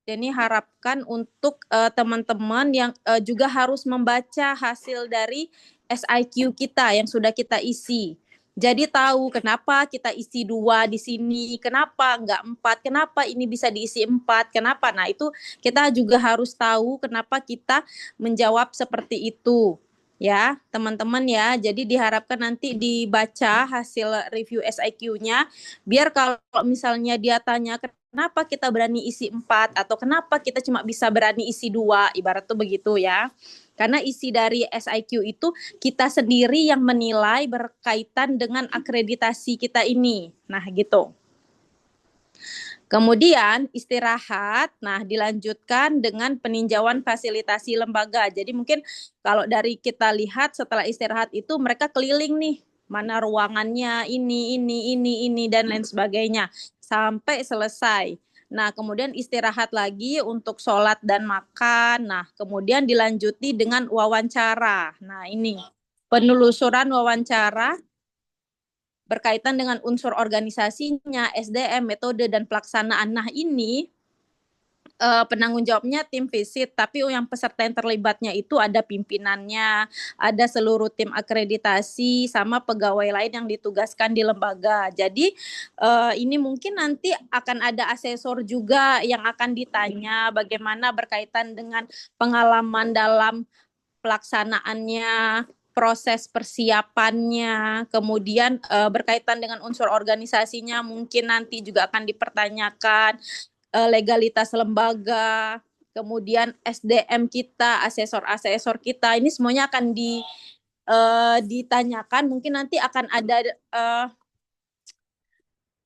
Denny harapkan untuk teman-teman yang juga harus membaca hasil dari SIQ kita yang sudah kita isi. Jadi tahu kenapa kita isi 2 di sini, kenapa nggak 4, kenapa ini bisa diisi 4, kenapa. Nah itu kita juga harus tahu kenapa kita menjawab seperti itu. Ya, teman-teman ya. Jadi diharapkan nanti dibaca hasil review SIQ-nya, biar kalau misalnya dia tanya kenapa kita berani isi 4 atau kenapa kita cuma bisa berani isi 2, ibarat tuh begitu ya. Karena isi dari SIQ itu kita sendiri yang menilai berkaitan dengan akreditasi kita ini. Nah, gitu. Kemudian istirahat, nah dilanjutkan dengan peninjauan fasilitasi lembaga. Jadi mungkin kalau dari kita lihat setelah istirahat itu mereka keliling nih, mana ruangannya, ini, dan lain sebagainya. Sampai selesai. Nah, kemudian istirahat lagi untuk sholat dan makan. Nah, kemudian dilanjuti dengan wawancara. Nah, ini penelusuran wawancara berkaitan dengan unsur organisasinya, SDM, metode, dan pelaksanaan. Nah, ini penanggung jawabnya tim visit, tapi yang peserta yang terlibatnya itu ada pimpinannya, ada seluruh tim akreditasi, sama pegawai lain yang ditugaskan di lembaga. Jadi ini mungkin nanti akan ada asesor juga yang akan ditanya bagaimana berkaitan dengan pengalaman dalam pelaksanaannya, proses persiapannya, kemudian berkaitan dengan unsur organisasinya mungkin nanti juga akan dipertanyakan, legalitas lembaga, kemudian SDM kita, asesor-asesor kita, ini semuanya akan ditanyakan. Mungkin nanti akan ada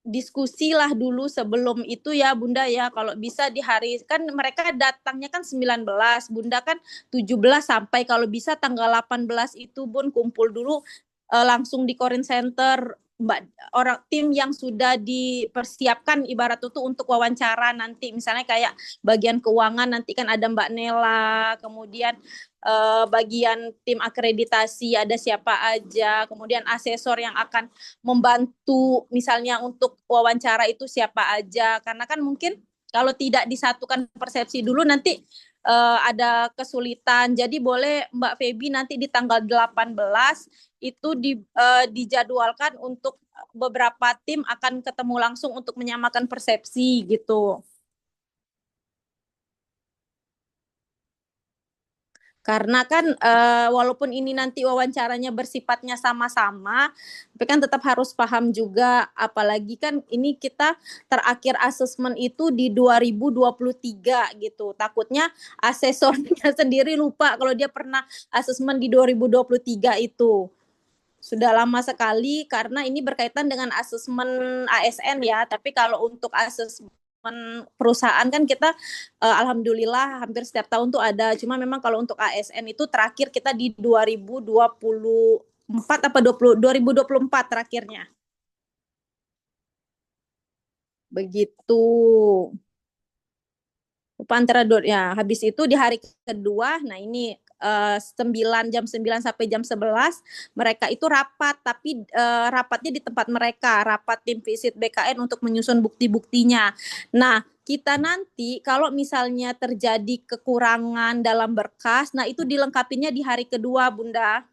diskusi lah dulu sebelum itu ya Bunda ya, kalau bisa di hari, kan mereka datangnya kan 19, Bunda kan 17, sampai kalau bisa tanggal 18 itu Bun kumpul dulu langsung di Korin Center, Mbak, orang tim yang sudah dipersiapkan ibarat itu untuk wawancara nanti, misalnya kayak bagian keuangan nanti kan ada Mbak Nela, kemudian bagian tim akreditasi ada siapa aja, kemudian asesor yang akan membantu misalnya untuk wawancara itu siapa aja, karena kan mungkin kalau tidak disatukan persepsi dulu nanti ada kesulitan. Jadi boleh Mbak Feby nanti di tanggal 18 itu dijadwalkan untuk beberapa tim akan ketemu langsung untuk menyamakan persepsi gitu. Karena kan walaupun ini nanti wawancaranya bersifatnya sama-sama, tapi kan tetap harus paham juga, apalagi kan ini kita terakhir asesmen itu di 2023 gitu. Takutnya asesornya sendiri lupa kalau dia pernah asesmen di 2023 itu. Sudah lama sekali karena ini berkaitan dengan asesmen ASN ya, tapi kalau untuk asesmen perusahaan kan kita alhamdulillah hampir setiap tahun tuh ada. Cuma memang kalau untuk ASN itu terakhir kita di 2024 apa 2024 terakhirnya. Begitu. Upantara ya, habis itu di hari kedua, nah ini 9 sampai jam 11 mereka itu rapat, tapi rapatnya di tempat mereka, rapat tim visit BKN untuk menyusun bukti-buktinya. Nah, kita nanti kalau misalnya terjadi kekurangan dalam berkas, nah itu dilengkapinya di hari kedua, Bunda.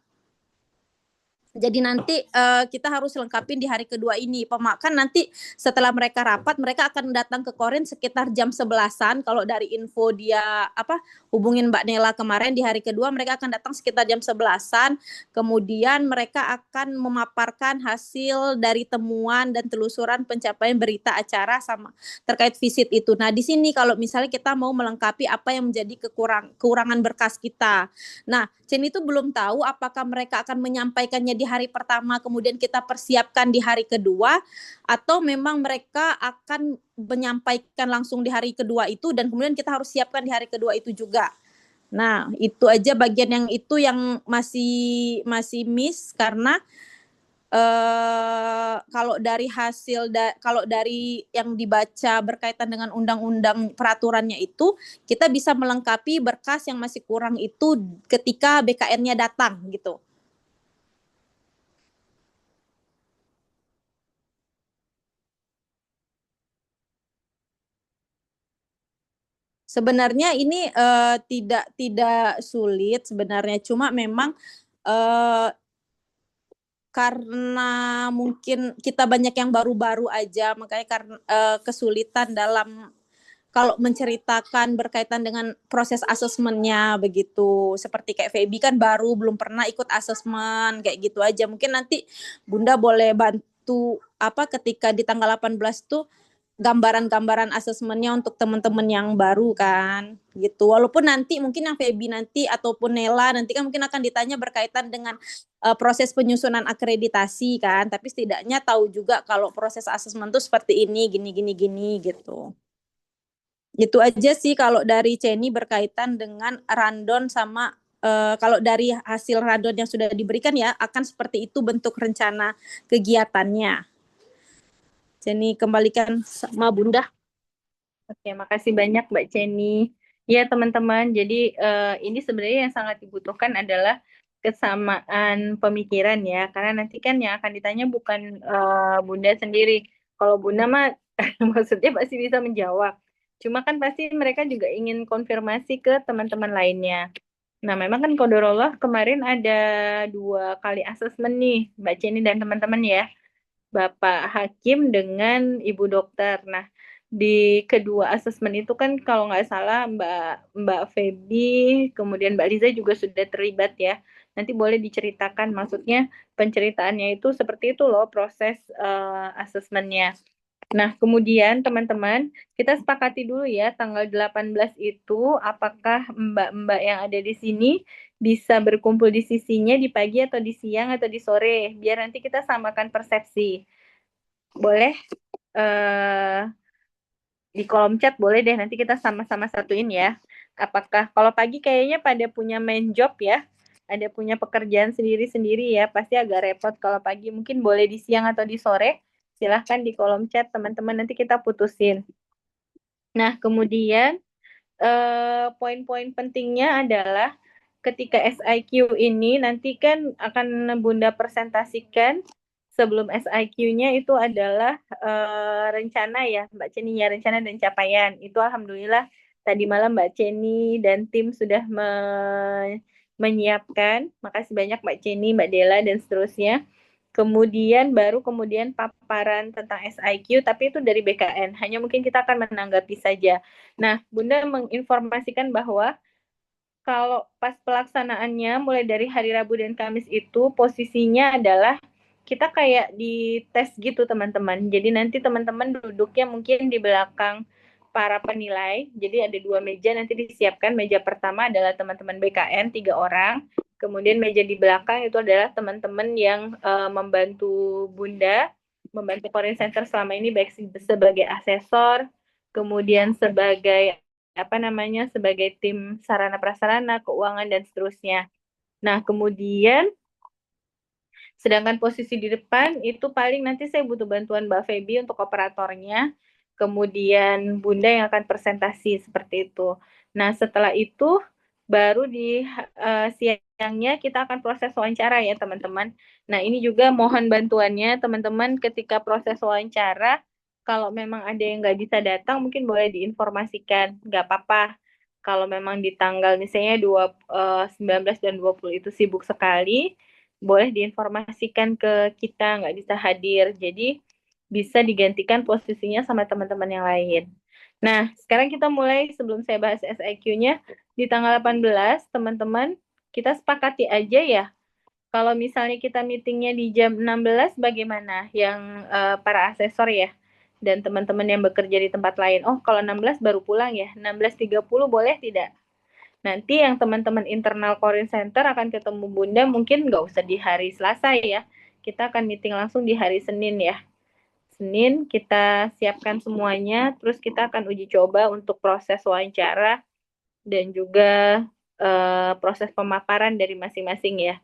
Jadi nanti kita harus lengkapin di hari kedua ini. Pemakan nanti setelah mereka rapat, mereka akan datang ke Korin sekitar jam 11-an. Kalau dari info dia hubungin Mbak Nela kemarin, di hari kedua mereka akan datang sekitar jam 11-an. Kemudian mereka akan memaparkan hasil dari temuan dan telusuran pencapaian berita acara sama terkait visit itu. Nah, di sini kalau misalnya kita mau melengkapi apa yang menjadi kekurangan berkas kita. Nah, Chen itu belum tahu apakah mereka akan menyampaikannya di hari pertama, kemudian kita persiapkan di hari kedua, atau memang mereka akan menyampaikan langsung di hari kedua itu, dan kemudian kita harus siapkan di hari kedua itu juga. Nah, itu aja bagian yang itu yang masih miss, karena kalau dari kalau dari yang dibaca berkaitan dengan undang-undang peraturannya itu, kita bisa melengkapi berkas yang masih kurang itu ketika BKN-nya datang gitu. Sebenarnya ini tidak sulit sebenarnya, cuma memang karena mungkin kita banyak yang baru-baru aja, makanya karena kesulitan dalam kalau menceritakan berkaitan dengan proses asesmennya begitu. Seperti kayak Feby kan baru belum pernah ikut asesmen kayak gitu aja. Mungkin nanti Bunda boleh bantu apa ketika di tanggal 18 tuh gambaran-gambaran asesmennya untuk teman-teman yang baru kan gitu. Walaupun nanti mungkin yang Feby nanti ataupun Nela nanti kan mungkin akan ditanya berkaitan dengan proses penyusunan akreditasi kan, tapi setidaknya tahu juga kalau proses asesmen tuh seperti ini gini gini gini gitu. Itu aja sih kalau dari Ceni berkaitan dengan rundown sama kalau dari hasil rundown yang sudah diberikan ya akan seperti itu bentuk rencana kegiatannya. Ceni kembalikan sama Bunda. Oke, makasih banyak Mbak Jenny. Ya teman-teman, jadi ini sebenarnya yang sangat dibutuhkan adalah kesamaan pemikiran ya, karena nanti kan yang akan ditanya bukan Bunda sendiri. Kalau Bunda mah maksudnya pasti bisa menjawab. Cuma kan pasti mereka juga ingin konfirmasi ke teman-teman lainnya. Nah, memang kan Qadarullah kemarin ada 2 kali asesmen nih, Mbak Jenny dan teman-teman ya. Bapak Hakim dengan Ibu Dokter. Nah, di kedua asesmen itu kan kalau nggak salah Mbak Mbak Feby, kemudian Mbak Liza juga sudah terlibat ya. Nanti boleh diceritakan, maksudnya penceritaannya itu seperti itu loh proses asesmennya. Nah, kemudian teman-teman, kita sepakati dulu ya tanggal 18 itu apakah mbak-mbak yang ada di sini bisa berkumpul di sisinya di pagi atau di siang atau di sore, biar nanti kita samakan persepsi. Boleh di kolom chat boleh deh nanti kita sama-sama satuin ya. Apakah kalau pagi kayaknya pada punya main job ya, ada punya pekerjaan sendiri-sendiri ya, pasti agak repot kalau pagi. Mungkin boleh di siang atau di sore. Silahkan di kolom chat teman-teman nanti kita putusin. Nah, kemudian poin-poin pentingnya adalah ketika SIQ ini nanti kan akan Bunda presentasikan sebelum SIQ-nya itu adalah rencana ya Mbak Ceni ya, rencana dan capaian. Itu alhamdulillah tadi malam Mbak Ceni dan tim sudah menyiapkan. Makasih banyak Mbak Ceni, Mbak Dela dan seterusnya. Kemudian paparan tentang SIQ, tapi itu dari BKN. Hanya mungkin kita akan menanggapi saja. Nah, Bunda menginformasikan bahwa kalau pas pelaksanaannya mulai dari hari Rabu dan Kamis itu posisinya adalah kita kayak di tes gitu teman-teman. Jadi nanti teman-teman duduknya mungkin di belakang para penilai. Jadi ada 2 meja nanti disiapkan. Meja pertama adalah teman-teman BKN 3 orang. Kemudian meja di belakang itu adalah teman-teman yang membantu Bunda, membantu Foreign Center selama ini baik sebagai asesor, kemudian sebagai sebagai tim sarana prasarana, keuangan dan seterusnya. Nah, kemudian sedangkan posisi di depan itu paling nanti saya butuh bantuan Mbak Feby untuk operatornya, kemudian Bunda yang akan presentasi seperti itu. Nah, setelah itu baru di siangnya kita akan proses wawancara ya teman-teman. Nah, ini juga mohon bantuannya teman-teman ketika proses wawancara, kalau memang ada yang nggak bisa datang mungkin boleh diinformasikan, nggak apa-apa. Kalau memang di tanggal misalnya 19 dan 20 itu sibuk sekali, boleh diinformasikan ke kita nggak bisa hadir. Jadi bisa digantikan posisinya sama teman-teman yang lain. Nah, sekarang kita mulai sebelum saya bahas SIQ-nya. Di tanggal 18, teman-teman, kita sepakati aja ya. Kalau misalnya kita meetingnya di jam 16, bagaimana? Yang para asesor ya, dan teman-teman yang bekerja di tempat lain. Oh, kalau 16 baru pulang ya. 16.30 boleh tidak? Nanti yang teman-teman internal Korean Center akan ketemu Bunda mungkin nggak usah di hari Selasa ya. Kita akan meeting langsung di hari Senin ya. Senin kita siapkan semuanya, terus kita akan uji coba untuk proses wawancara dan juga proses pemaparan dari masing-masing ya.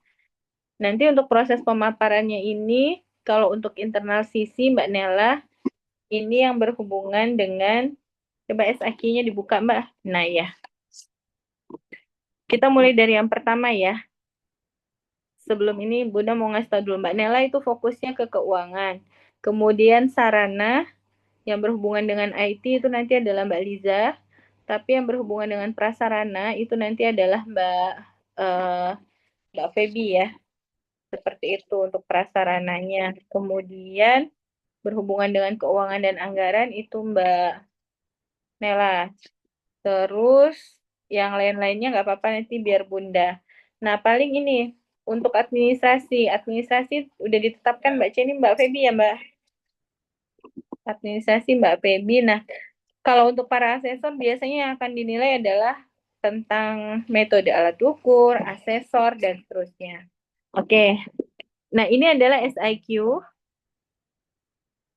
Nanti untuk proses pemaparannya ini, kalau untuk internal sisi Mbak Nela, ini yang berhubungan dengan, coba SAQ-nya dibuka Mbak. Nah ya, kita mulai dari yang pertama ya. Sebelum ini Bunda mau ngasih tahu dulu Mbak Nela itu fokusnya ke keuangan. Kemudian sarana yang berhubungan dengan IT itu nanti adalah Mbak Liza. Tapi yang berhubungan dengan prasarana itu nanti adalah Mbak Feby ya. Seperti itu untuk prasarananya. Kemudian berhubungan dengan keuangan dan anggaran itu Mbak Nela. Terus yang lain-lainnya nggak apa-apa nanti biar Bunda. Nah, paling ini untuk administrasi. Administrasi udah ditetapkan Mbak Ceni, Mbak Feby ya Mbak. Administrasi Mbak Feby. Nah, kalau untuk para asesor biasanya yang akan dinilai adalah tentang metode alat ukur, asesor, dan seterusnya. Oke, nah ini adalah SIQ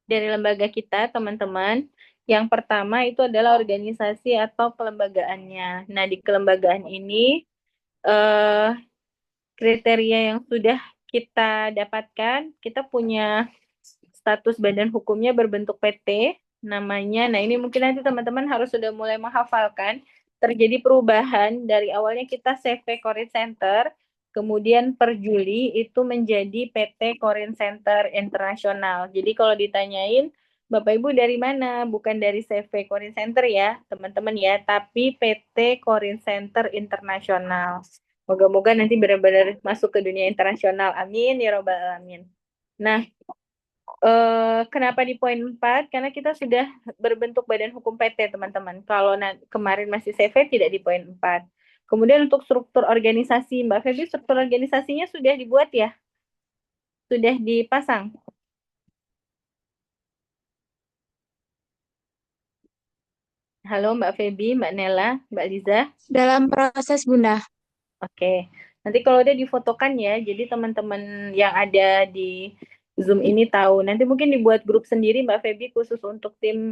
dari lembaga kita, teman-teman. Yang pertama itu adalah organisasi atau kelembagaannya. Nah, di kelembagaan ini eh, kriteria yang sudah kita dapatkan, kita punya status badan hukumnya berbentuk PT, namanya. Nah, ini mungkin nanti teman-teman harus sudah mulai menghafalkan. Terjadi perubahan dari awalnya kita CV Korea Center, kemudian per Juli itu menjadi PT Korean Center Internasional. Jadi kalau ditanyain, Bapak Ibu dari mana? Bukan dari CV Korean Center ya, teman-teman ya, tapi PT Korean Center Internasional. Moga-moga nanti benar-benar masuk ke dunia internasional. Amin ya robbal alamin. Nah, kenapa di poin 4? Karena kita sudah berbentuk badan hukum PT, teman-teman. Kalau kemarin masih CV, tidak di poin 4. Kemudian untuk struktur organisasi, Mbak Feby, struktur organisasinya sudah dibuat ya? Sudah dipasang? Halo Mbak Feby, Mbak Nela, Mbak Liza. Dalam proses, Bunda. Oke, nanti kalau udah difotokan ya, jadi teman-teman yang ada di Zoom ini tahu. Nanti mungkin dibuat grup sendiri Mbak Feby khusus untuk tim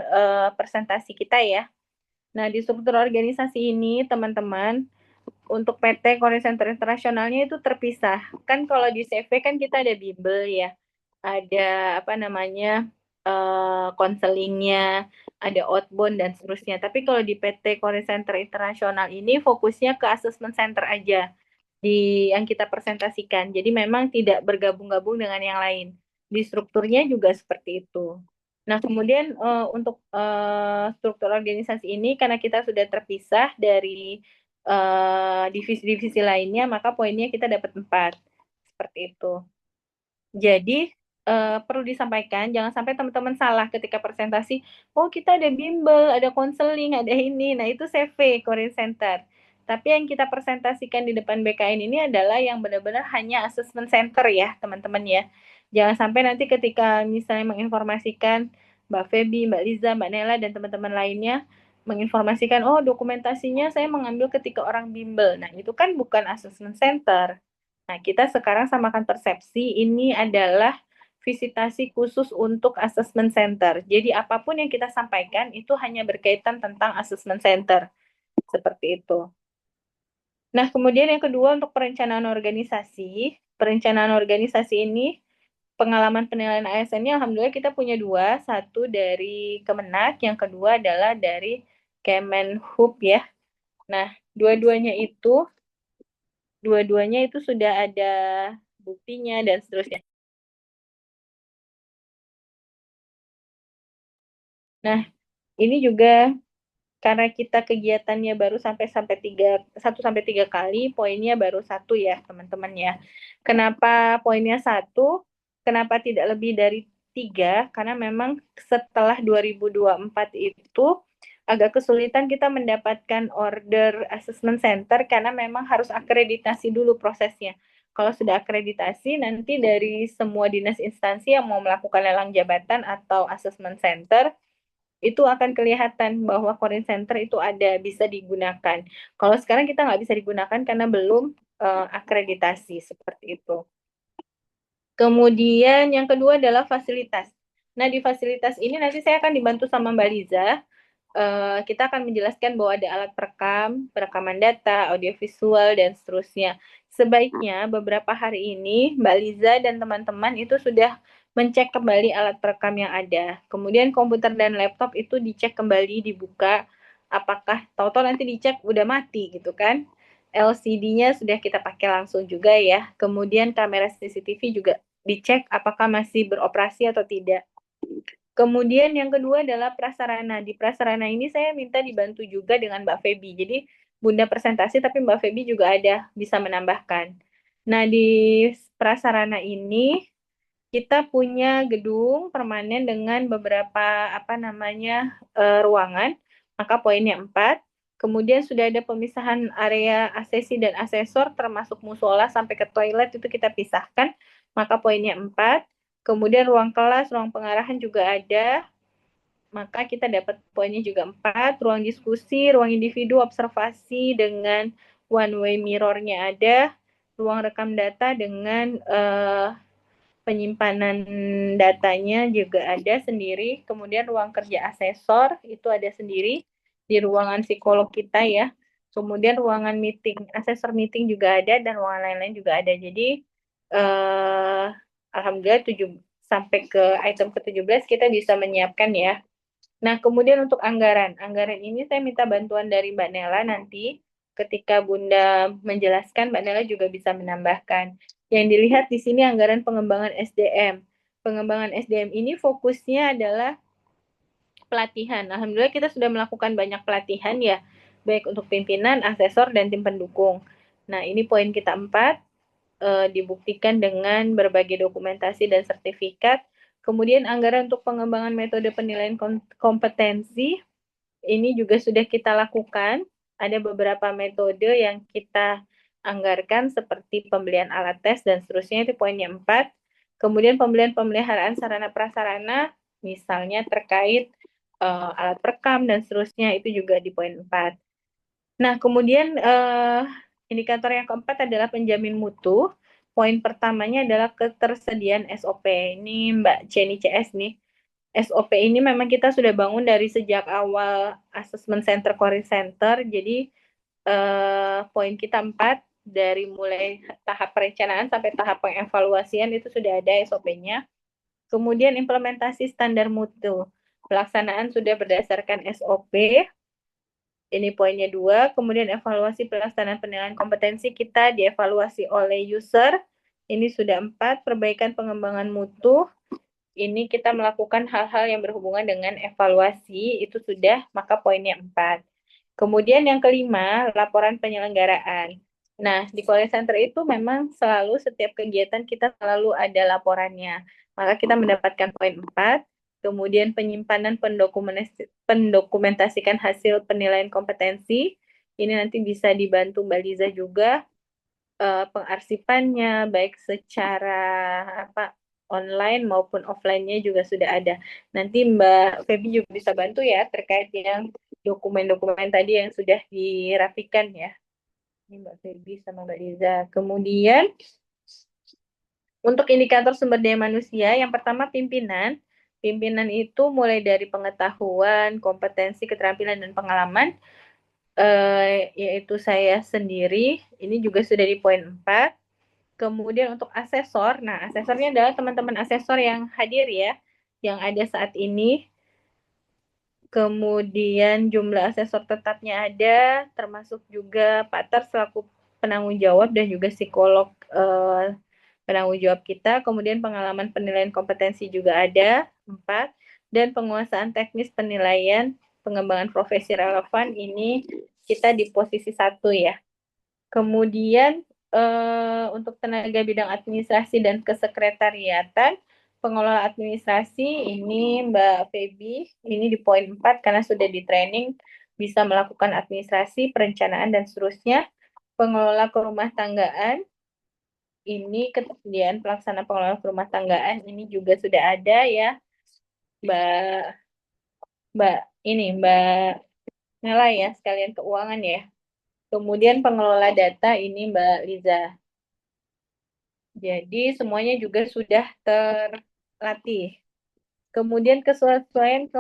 presentasi kita ya. Nah, di struktur organisasi ini, teman-teman, untuk PT Korea Center Internasionalnya itu terpisah. Kan kalau di CV kan kita ada bimbel ya, ada apa namanya, konselingnya, ada outbound dan seterusnya. Tapi kalau di PT Korea Center Internasional ini fokusnya ke assessment center aja di yang kita presentasikan. Jadi memang tidak bergabung-gabung dengan yang lain. Di strukturnya juga seperti itu. Nah, kemudian untuk struktur organisasi ini karena kita sudah terpisah dari divisi-divisi lainnya, maka poinnya kita dapat 4. Seperti itu. Jadi perlu disampaikan, jangan sampai teman-teman salah ketika presentasi. Oh, kita ada bimbel, ada konseling, ada ini. Nah, itu CV Korean Center. Tapi yang kita presentasikan di depan BKN ini adalah yang benar-benar hanya assessment center ya, teman-teman ya. Jangan sampai nanti ketika misalnya menginformasikan Mbak Feby, Mbak Liza, Mbak Nela, dan teman-teman lainnya, menginformasikan, oh dokumentasinya saya mengambil ketika orang bimbel. Nah, itu kan bukan assessment center. Nah, kita sekarang samakan persepsi, ini adalah visitasi khusus untuk assessment center. Jadi apapun yang kita sampaikan itu hanya berkaitan tentang assessment center. Seperti itu. Nah, kemudian yang kedua untuk perencanaan organisasi. Perencanaan organisasi ini, pengalaman penilaian ASN-nya Alhamdulillah kita punya 2. Satu dari Kemenak, yang kedua adalah dari Kemenhub ya. Nah, dua-duanya itu sudah ada buktinya dan seterusnya. Nah, ini juga karena kita kegiatannya baru sampai 1 sampai 3 kali, poinnya baru 1 ya, teman-teman ya. Kenapa poinnya 1? Kenapa tidak lebih dari 3? Karena memang setelah 2024 itu agak kesulitan kita mendapatkan order assessment center karena memang harus akreditasi dulu prosesnya. Kalau sudah akreditasi, nanti dari semua dinas instansi yang mau melakukan lelang jabatan atau assessment center, itu akan kelihatan bahwa Korean Center itu ada, bisa digunakan. Kalau sekarang kita nggak bisa digunakan karena belum akreditasi, seperti itu. Kemudian yang kedua adalah fasilitas. Nah, di fasilitas ini nanti saya akan dibantu sama Mbak Liza. Kita akan menjelaskan bahwa ada alat perekam, perekaman data, audiovisual, dan seterusnya. Sebaiknya beberapa hari ini Mbak Liza dan teman-teman itu sudah mencek kembali alat perekam yang ada. Kemudian komputer dan laptop itu dicek kembali, dibuka. Apakah tahu-tahu nanti dicek udah mati gitu kan? LCD-nya sudah kita pakai langsung juga ya. Kemudian kamera CCTV juga dicek apakah masih beroperasi atau tidak. Kemudian yang kedua adalah prasarana. Di prasarana ini saya minta dibantu juga dengan Mbak Feby. Jadi Bunda presentasi tapi Mbak Feby juga ada bisa menambahkan. Nah, di prasarana ini kita punya gedung permanen dengan beberapa ruangan. Maka poinnya 4. Kemudian sudah ada pemisahan area asesi dan asesor termasuk musola sampai ke toilet itu kita pisahkan. Maka poinnya 4. Kemudian ruang kelas, ruang pengarahan juga ada. Maka kita dapat poinnya juga 4. Ruang diskusi, ruang individu, observasi dengan one way mirror-nya ada. Ruang rekam data dengan penyimpanan datanya juga ada sendiri. Kemudian ruang kerja asesor itu ada sendiri di ruangan psikolog kita ya. Kemudian ruangan meeting, asesor meeting juga ada dan ruangan lain-lain juga ada. Jadi alhamdulillah sampai ke item ke-17 kita bisa menyiapkan ya. Nah, kemudian untuk anggaran. Anggaran ini saya minta bantuan dari Mbak Nela nanti. Ketika Bunda menjelaskan, Mbak Nela juga bisa menambahkan. Yang dilihat di sini anggaran pengembangan SDM. Pengembangan SDM ini fokusnya adalah pelatihan. Alhamdulillah kita sudah melakukan banyak pelatihan ya, baik untuk pimpinan, asesor, dan tim pendukung. Nah, ini poin kita 4, dibuktikan dengan berbagai dokumentasi dan sertifikat. Kemudian anggaran untuk pengembangan metode penilaian kompetensi, ini juga sudah kita lakukan. Ada beberapa metode yang kita anggarkan seperti pembelian alat tes dan seterusnya, itu poinnya 4. Kemudian pembelian pemeliharaan sarana prasarana, misalnya terkait alat perekam dan seterusnya, itu juga di poin 4. Nah, kemudian indikator yang keempat adalah penjamin mutu. Poin pertamanya adalah ketersediaan SOP. Ini Mbak Jenny CS nih. SOP ini memang kita sudah bangun dari sejak awal Assessment Center Core Center. Jadi poin kita 4, dari mulai tahap perencanaan sampai tahap pengevaluasian itu sudah ada SOP-nya. Kemudian implementasi standar mutu. Pelaksanaan sudah berdasarkan SOP. Ini poinnya 2. Kemudian evaluasi pelaksanaan penilaian kompetensi kita dievaluasi oleh user. Ini sudah 4. Perbaikan pengembangan mutu. Ini kita melakukan hal-hal yang berhubungan dengan evaluasi. Itu sudah, maka poinnya 4. Kemudian yang kelima, laporan penyelenggaraan. Nah, di Quality Center itu memang selalu setiap kegiatan kita selalu ada laporannya. Maka kita mendapatkan poin 4. Kemudian penyimpanan pendokumentasikan hasil penilaian kompetensi. Ini nanti bisa dibantu Mbak Liza juga. Pengarsipannya baik secara online maupun offline-nya juga sudah ada. Nanti Mbak Feby juga bisa bantu ya terkait yang dokumen-dokumen tadi yang sudah dirapikan ya. Ini Mbak Feby sama Mbak Liza. Kemudian untuk indikator sumber daya manusia, yang pertama pimpinan. Pimpinan itu mulai dari pengetahuan, kompetensi, keterampilan, dan pengalaman, yaitu saya sendiri. Ini juga sudah di poin 4. Kemudian untuk asesor, nah asesornya adalah teman-teman asesor yang hadir ya, yang ada saat ini. Kemudian jumlah asesor tetapnya ada, termasuk juga Pak Tar selaku penanggung jawab dan juga psikolog penanggung jawab kita. Kemudian pengalaman penilaian kompetensi juga ada, 4. Dan penguasaan teknis penilaian pengembangan profesi relevan, ini kita di posisi 1 ya. Kemudian untuk tenaga bidang administrasi dan kesekretariatan, pengelola administrasi, ini Mbak Feby, ini di poin 4 karena sudah di training bisa melakukan administrasi, perencanaan, dan seterusnya. Pengelola kerumah tanggaan, ini ketersediaan pelaksana pengelola rumah tanggaan ini juga sudah ada ya, Mbak Nela ya, sekalian keuangan ya. Kemudian pengelola data ini Mbak Liza. Jadi semuanya juga sudah terlatih. Kemudian kesesuaian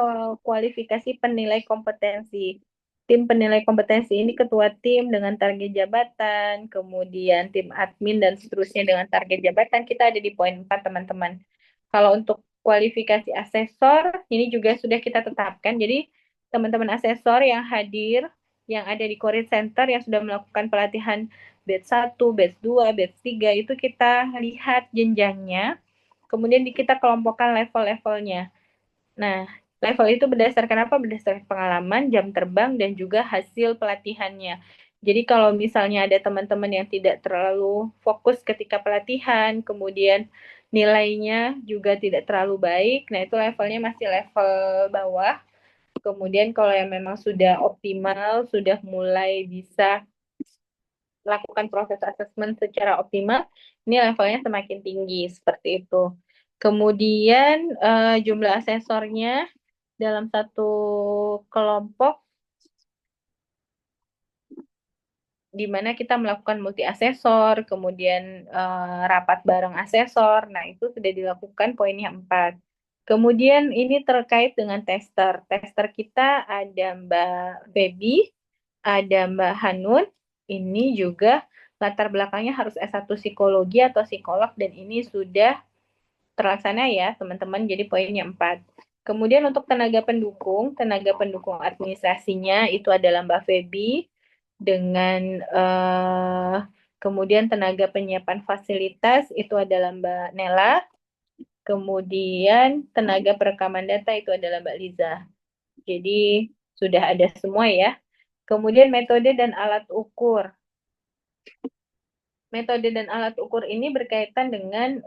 kualifikasi penilai kompetensi. Tim penilai kompetensi ini ketua tim dengan target jabatan, kemudian tim admin dan seterusnya dengan target jabatan. Kita ada di poin 4 teman-teman. Kalau untuk kualifikasi asesor, ini juga sudah kita tetapkan. Jadi teman-teman asesor yang hadir, yang ada di Core Center, yang sudah melakukan pelatihan batch 1, batch 2, batch 3, itu kita lihat jenjangnya. Kemudian kita kelompokkan level-levelnya. Nah, level itu berdasarkan apa? Berdasarkan pengalaman, jam terbang, dan juga hasil pelatihannya. Jadi kalau misalnya ada teman-teman yang tidak terlalu fokus ketika pelatihan, kemudian nilainya juga tidak terlalu baik, nah itu levelnya masih level bawah. Kemudian kalau yang memang sudah optimal, sudah mulai bisa lakukan proses asesmen secara optimal, ini levelnya semakin tinggi seperti itu. Kemudian jumlah asesornya dalam satu kelompok di mana kita melakukan multi asesor, kemudian rapat bareng asesor. Nah, itu sudah dilakukan poinnya 4. Kemudian ini terkait dengan tester. Tester kita ada Mbak Baby, ada Mbak Hanun. Ini juga latar belakangnya harus S1 psikologi atau psikolog dan ini sudah terlaksana ya, teman-teman. Jadi poinnya 4. Kemudian untuk tenaga pendukung administrasinya itu adalah Mbak Feby dengan kemudian tenaga penyiapan fasilitas itu adalah Mbak Nela, kemudian tenaga perekaman data itu adalah Mbak Liza. Jadi sudah ada semua ya. Kemudian metode dan alat ukur. Metode dan alat ukur ini berkaitan dengan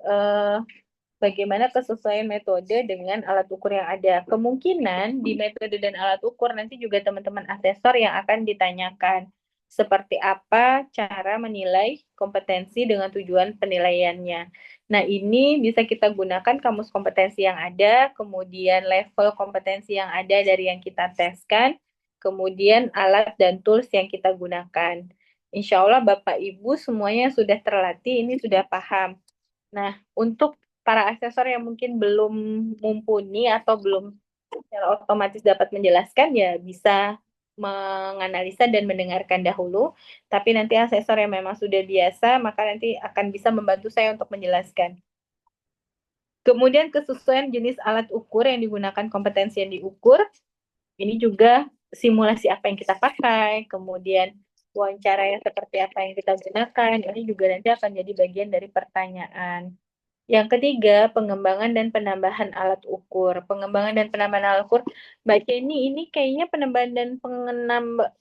bagaimana kesesuaian metode dengan alat ukur yang ada. Kemungkinan di metode dan alat ukur nanti juga teman-teman asesor yang akan ditanyakan seperti apa cara menilai kompetensi dengan tujuan penilaiannya. Nah, ini bisa kita gunakan kamus kompetensi yang ada, kemudian level kompetensi yang ada dari yang kita teskan, kemudian alat dan tools yang kita gunakan. Insya Allah Bapak Ibu semuanya sudah terlatih, ini sudah paham. Nah, untuk para asesor yang mungkin belum mumpuni atau belum secara otomatis dapat menjelaskan, ya bisa menganalisa dan mendengarkan dahulu. Tapi nanti asesor yang memang sudah biasa, maka nanti akan bisa membantu saya untuk menjelaskan. Kemudian kesesuaian jenis alat ukur yang digunakan, kompetensi yang diukur. Ini juga simulasi apa yang kita pakai, kemudian wawancara yang seperti apa yang kita gunakan. Ini juga nanti akan jadi bagian dari pertanyaan. Yang ketiga, pengembangan dan penambahan alat ukur. Pengembangan dan penambahan alat ukur, Mbak Jenny, ini kayaknya penambahan dan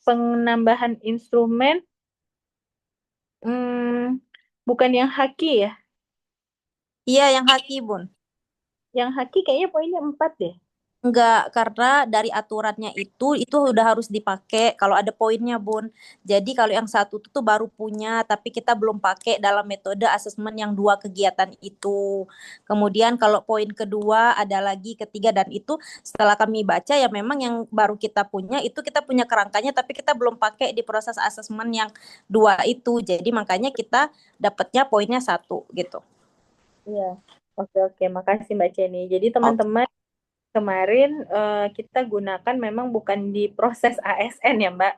penambahan instrumen, bukan yang haki ya? Iya, yang haki, Bun. Yang haki kayaknya poinnya 4 deh. Enggak, karena dari aturannya itu udah harus dipakai kalau ada poinnya, Bun. Jadi kalau yang satu itu tuh baru punya, tapi kita belum pakai dalam metode asesmen yang 2 kegiatan itu. Kemudian kalau poin kedua ada lagi ketiga dan itu setelah kami baca ya memang yang baru kita punya itu kita punya kerangkanya tapi kita belum pakai di proses asesmen yang 2 itu. Jadi makanya kita dapatnya poinnya 1 gitu. Iya. Oke, makasih Mbak Jenny. Jadi Oke. teman-teman kemarin kita gunakan memang bukan di proses ASN ya Mbak,